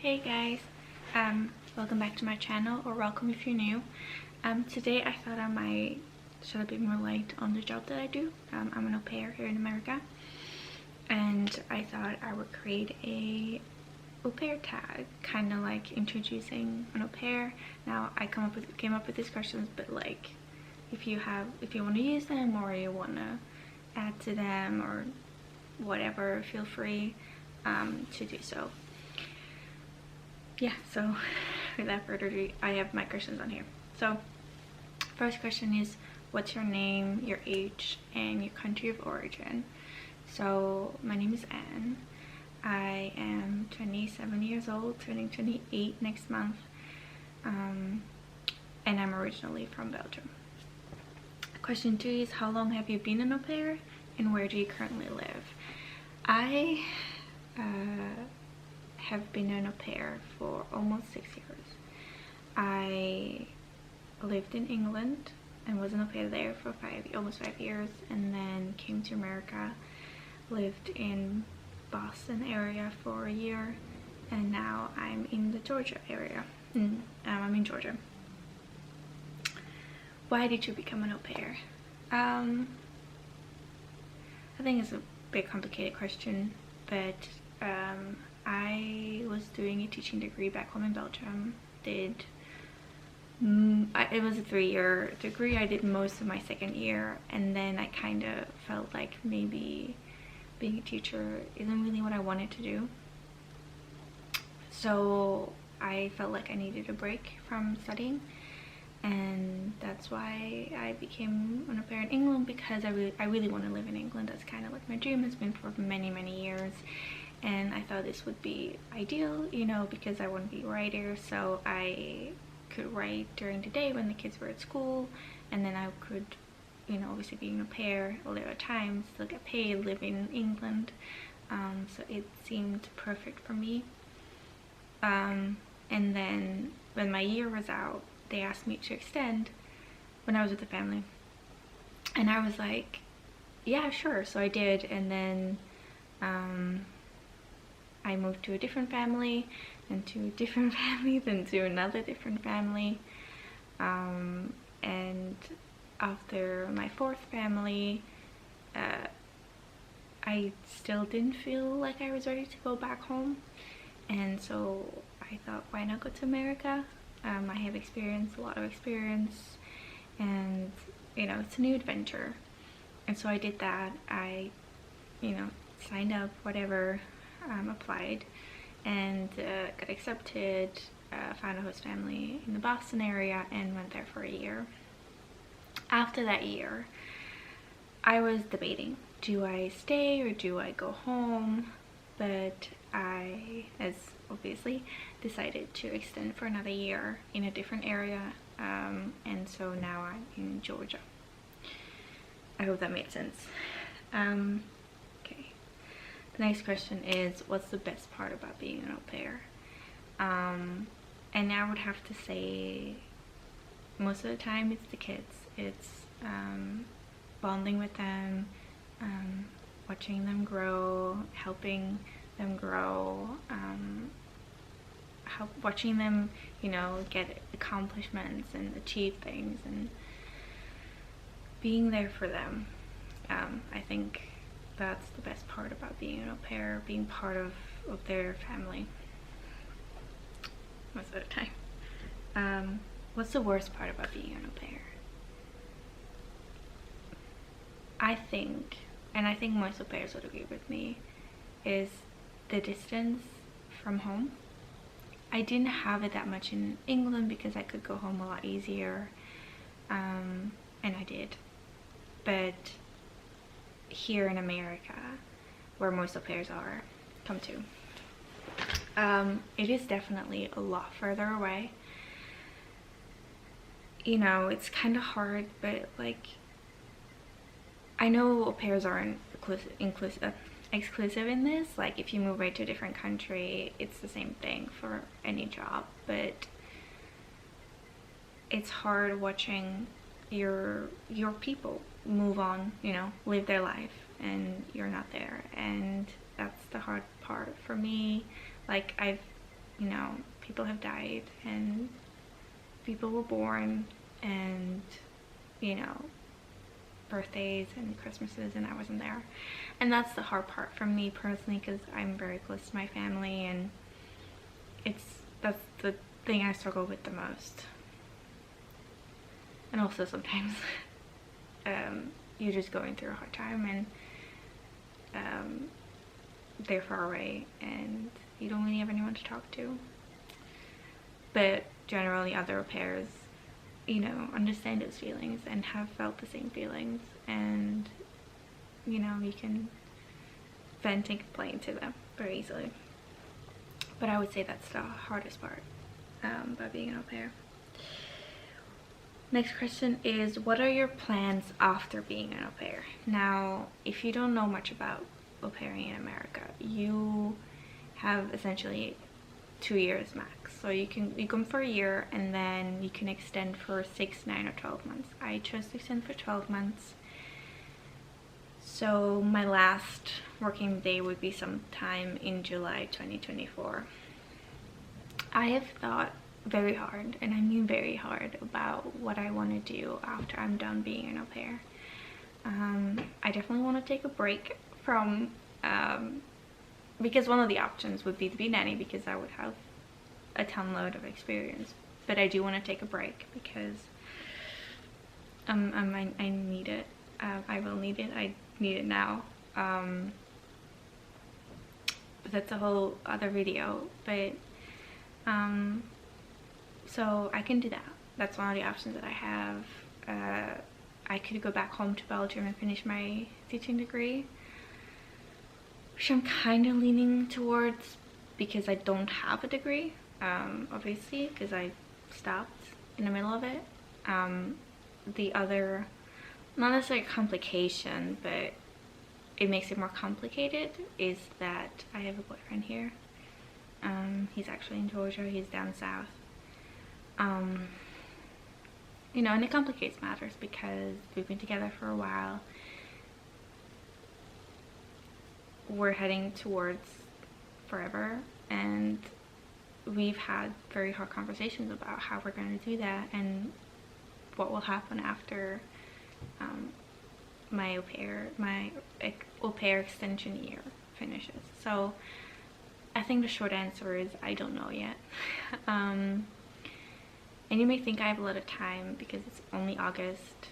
Hey guys, welcome back to my channel, or welcome if you're new. Today I thought I might shed a bit more light on the job that I do. I'm an au pair here in America, and I thought I would create a au pair tag, kind of like introducing an au pair. Now I came up with these questions, but like if you want to use them or you want to add to them or whatever, feel free to do so. Yeah, so without further ado, I have my questions on here. So first question is, what's your name, your age, and your country of origin? So my name is Anne. I am 27 years old, turning 28 next month, and I'm originally from Belgium. Question 2 is, how long have you been an au pair, and where do you currently live? I have been an au pair for almost 6 years. I lived in England and was an au pair there for almost 5 years, and then came to America, lived in Boston area for a year, and now I'm in the Georgia area. I'm in Georgia. Why did you become an au pair? I think it's a bit complicated question, but I was doing a teaching degree back home in Belgium. It was a 3-year degree. I did most of my second year, and then I kind of felt like maybe being a teacher isn't really what I wanted to do. So I felt like I needed a break from studying, and that's why I became an au pair in England, because I really want to live in England. That's kind of like my dream has been for many years, and I thought this would be ideal, you know, because I want to be a writer, so I could write during the day when the kids were at school, and then I could, you know, obviously being an au pair all the other times, still get paid, live in England. So it seemed perfect for me. And then when my year was out, they asked me to extend when I was with the family, and I was like, yeah, sure. So I did, and then I moved to a different family, and to a different family, then to another different family, and after my 4th family, I still didn't feel like I was ready to go back home, and so I thought, why not go to America? I have a lot of experience, and you know, it's a new adventure. And so I did that. I, you know, signed up, whatever, applied, and got accepted, found a host family in the Boston area, and went there for a year. After that year, I was debating, do I stay or do I go home? But I, as obviously, decided to extend for another year in a different area, and so now I'm in Georgia. I hope that made sense. Okay, the next question is, what's the best part about being an au pair? And I would have to say, most of the time it's the kids. It's bonding with them, watching them grow, helping them grow, watching them, you know, get accomplishments and achieve things, and being there for them. I think that's the best part about being an au pair, being part of their family most of the time. What's the worst part about being an au pair? I think, and I think most au pairs would agree with me, is the distance from home. I didn't have it that much in England because I could go home a lot easier, and I did. But here in America, where most au pairs come to, it is definitely a lot further away. You know, it's kind of hard, but like, I know au pairs aren't exclusive in this. Like, if you move right to a different country, it's the same thing for any job, but it's hard watching your people move on, you know, live their life, and you're not there, and that's the hard part for me. Like, I've you know, people have died and people were born, and, you know, birthdays and Christmases, and I wasn't there. And that's the hard part for me personally, because I'm very close to my family, and that's the thing I struggle with the most. And also sometimes you're just going through a hard time, and they're far away and you don't really have anyone to talk to. But generally other au pairs, you know, understand those feelings and have felt the same feelings, and, you know, you can vent and complain to them very easily. But I would say that's the hardest part about being an au pair. Next question is, what are your plans after being an au pair? Now, if you don't know much about au pairing in America, you have essentially 2 years max. So you come for a year, and then you can extend for 6, 9, or 12 months. I chose to extend for 12 months. So my last working day would be sometime in July 2024. I have thought very hard, and I mean very hard, about what I want to do after I'm done being an au pair. I definitely want to take a break from, because one of the options would be to be nanny, because I would have a ton load of experience. But I do want to take a break because I need it. I will need it. I need it now. But that's a whole other video. But so I can do that. That's one of the options that I have. I could go back home to Belgium and finish my teaching degree, which I'm kind of leaning towards, because I don't have a degree, obviously, because I stopped in the middle of it. The other, not necessarily a complication, but it makes it more complicated, is that I have a boyfriend here. He's actually in Georgia. He's down south. You know, and it complicates matters because we've been together for a while. We're heading towards forever, and we've had very hard conversations about how we're going to do that and what will happen after my au pair extension year finishes. So I think the short answer is I don't know yet. And you may think I have a lot of time because it's only August,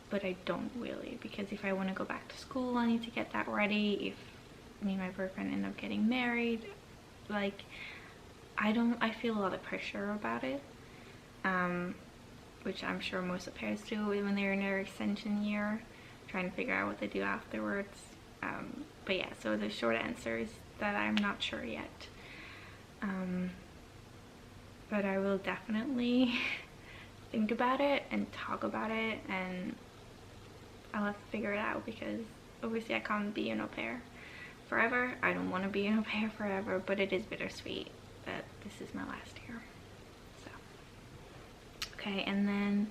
but I don't really, because if I want to go back to school, I need to get that ready. If me and my boyfriend end up getting married, like, I feel a lot of pressure about it, which I'm sure most au pairs do when they're in their extension year, trying to figure out what they do afterwards. But yeah, so the short answer is that I'm not sure yet. But I will definitely think about it and talk about it, and I'll have to figure it out, because obviously I can't be an au pair forever. I don't want to be an au pair forever, but it is bittersweet that this is my last year. So, okay, and then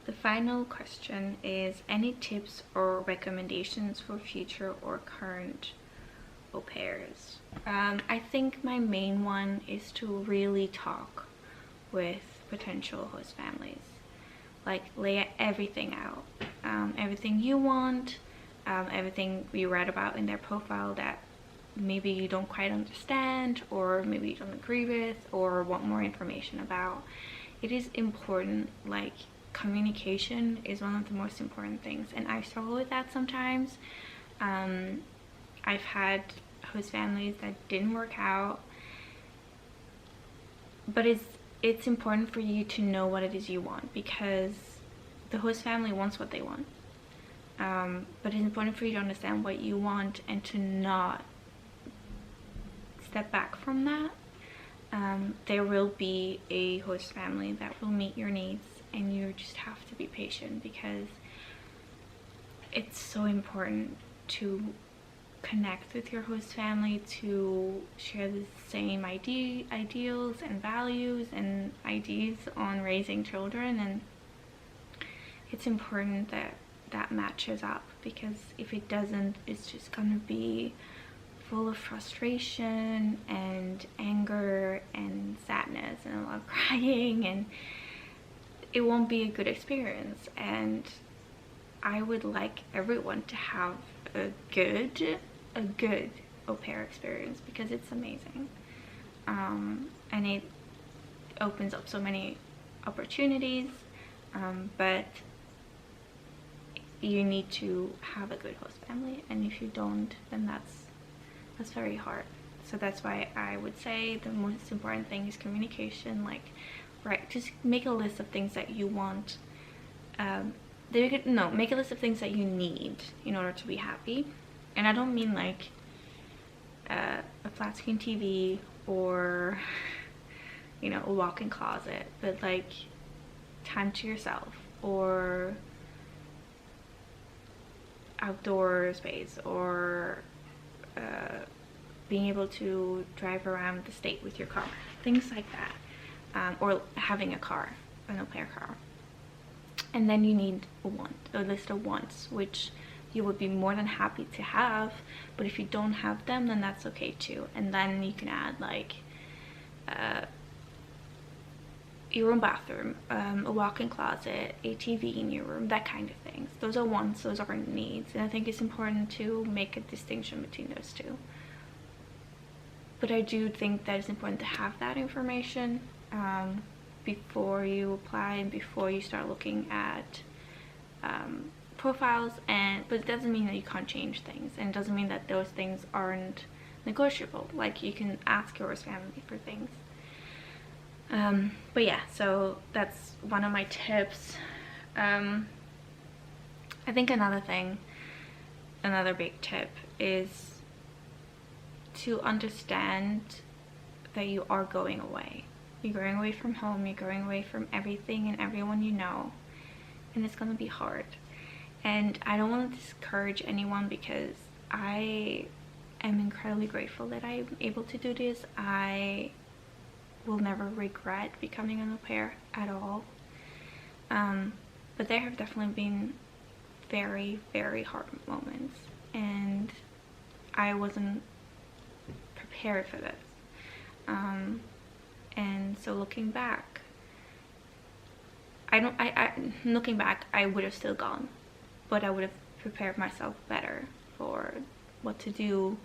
the final question is, any tips or recommendations for future or current au pairs? I think my main one is to really talk with potential host families. Like, lay everything out, everything you want, everything you read about in their profile that maybe you don't quite understand, or maybe you don't agree with, or want more information about. It is important. Like, communication is one of the most important things, and I struggle with that sometimes. I've had host families that didn't work out, but it's important for you to know what it is you want, because the host family wants what they want, but it's important for you to understand what you want and to not step back from that. There will be a host family that will meet your needs, and you just have to be patient, because it's so important to connect with your host family, to share the same ideals and values and ideas on raising children, and it's important that that matches up, because if it doesn't, it's just gonna be full of frustration and anger anger and sadness and a lot of crying, and it won't be a good experience. And I would like everyone to have a good au pair experience, because it's amazing, and it opens up so many opportunities, but you need to have a good host family, and if you don't, then that's very hard. So that's why I would say the most important thing is communication. Like, right, just make a list of things that you want. Make a list of things that you need in order to be happy. And I don't mean like a flat screen TV or you know, a walk-in closet, but like time to yourself, or outdoor space, or being able to drive around the state with your car, things like that, or having a car, an au pair car. And then you need a list of wants, which you would be more than happy to have, but if you don't have them, then that's okay too. And then you can add like your own bathroom, a walk-in closet, a TV in your room, that kind of things. Those are wants, those aren't needs, and I think it's important to make a distinction between those two. But I do think that it's important to have that information before you apply and before you start looking at profiles. But it doesn't mean that you can't change things, and it doesn't mean that those things aren't negotiable. Like, you can ask your family for things. But yeah, so that's one of my tips. I think another big tip is to understand that you are going away. You're going away from home, you're going away from everything and everyone you know, and it's gonna be hard. And I don't want to discourage anyone, because I am incredibly grateful that I'm able to do this. I will never regret becoming an au pair at all. But there have definitely been very, very hard moments, and I wasn't prepared for this. And so looking back, looking back, I would have still gone, but I would have prepared myself better for what to do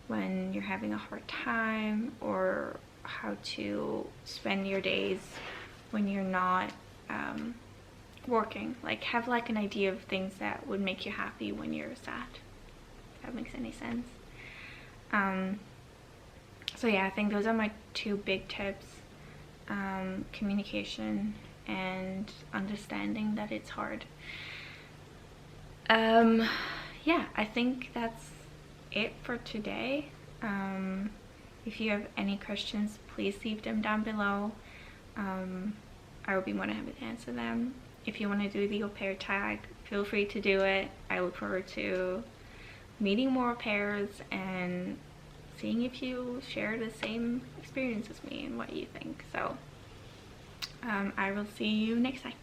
when you're having a hard time, or how to spend your days when you're not working. Like, have like an idea of things that would make you happy when you're sad, if that makes any sense. So yeah, I think those are my two big tips. Communication and understanding that it's hard. Yeah, I think that's it for today. If you have any questions, please leave them down below. I will be more than happy to answer them. If you want to do the au pair tag, feel free to do it. I look forward to meeting more au pairs and seeing if you share the same experience as me and what you think. So I will see you next time.